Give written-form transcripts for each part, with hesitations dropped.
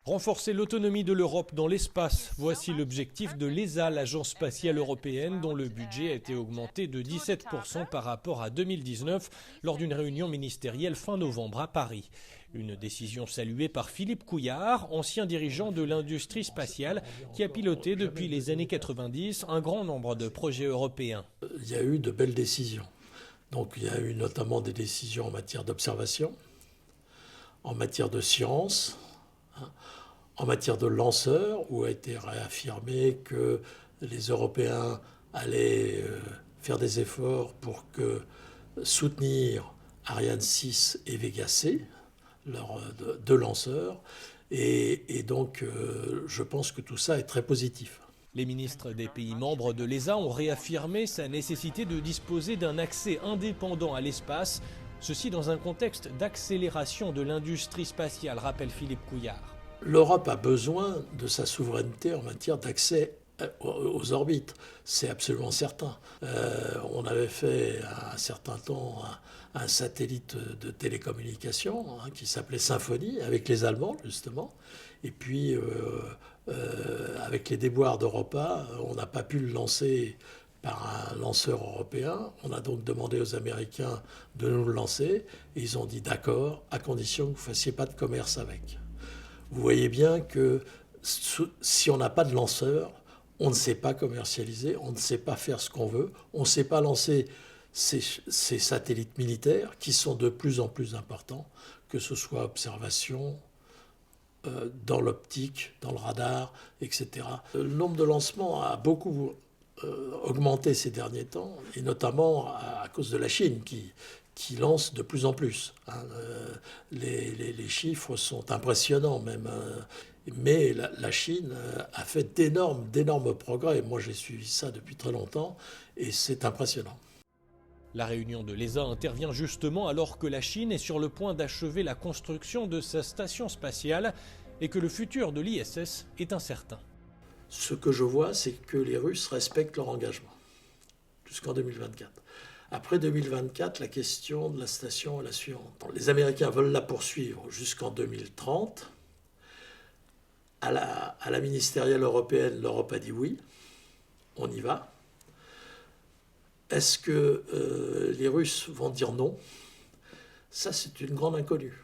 Renforcer l'autonomie de l'Europe dans l'espace, voici l'objectif de l'ESA, l'agence spatiale européenne, dont le budget a été augmenté de 17% par rapport à 2019 lors d'une réunion ministérielle fin novembre à Paris. Une décision saluée par Philippe Couillard, ancien dirigeant de l'industrie spatiale, qui a piloté depuis les années 90 un grand nombre de projets européens. Il y a eu de belles décisions. Donc il y a eu notamment des décisions en matière d'observation, en matière de science, en matière de lanceurs, où a été réaffirmé que les Européens allaient faire des efforts pour soutenir Ariane 6 et Vega C, leurs deux lanceurs. Et donc, je pense que tout ça est très positif. Les ministres des pays membres de l'ESA ont réaffirmé sa nécessité de disposer d'un accès indépendant à l'espace, ceci dans un contexte d'accélération de l'industrie spatiale, rappelle Philippe Couillard. L'Europe a besoin de sa souveraineté en matière d'accès aux orbites, c'est absolument certain. On avait fait un certain temps un satellite de télécommunication qui s'appelait Symphonie, avec les Allemands justement, et puis avec les déboires d'Europa, on n'a pas pu le lancer par un lanceur européen. On a donc demandé aux Américains de nous le lancer, et ils ont dit d'accord, à condition que vous ne fassiez pas de commerce avec. Vous voyez bien que si on n'a pas de lanceur, on ne sait pas commercialiser, on ne sait pas faire ce qu'on veut, on ne sait pas lancer ces satellites militaires qui sont de plus en plus importants, que ce soit observation, dans l'optique, dans le radar, etc. Le nombre de lancements a beaucoup augmenté ces derniers temps, et notamment à cause de la Chine qui lance de plus en plus. Les chiffres sont impressionnants même. Mais la Chine a fait d'énormes progrès. Moi, j'ai suivi ça depuis très longtemps et c'est impressionnant. La réunion de l'ESA intervient justement alors que la Chine est sur le point d'achever la construction de sa station spatiale et que le futur de l'ISS est incertain. Ce que je vois, c'est que les Russes respectent leur engagement jusqu'en 2024. Après 2024, la question de la station est la suivante. Les Américains veulent la poursuivre jusqu'en 2030. À la ministérielle européenne, l'Europe a dit oui, on y va. Est-ce que les Russes vont dire non? Ça, c'est une grande inconnue.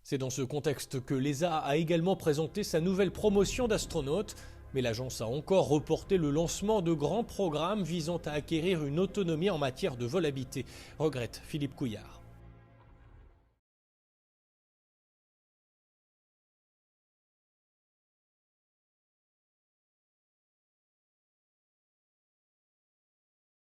C'est dans ce contexte que l'ESA a également présenté sa nouvelle promotion d'astronautes. Mais l'agence a encore reporté le lancement de grands programmes visant à acquérir une autonomie en matière de vol habité, regrette Philippe Couillard.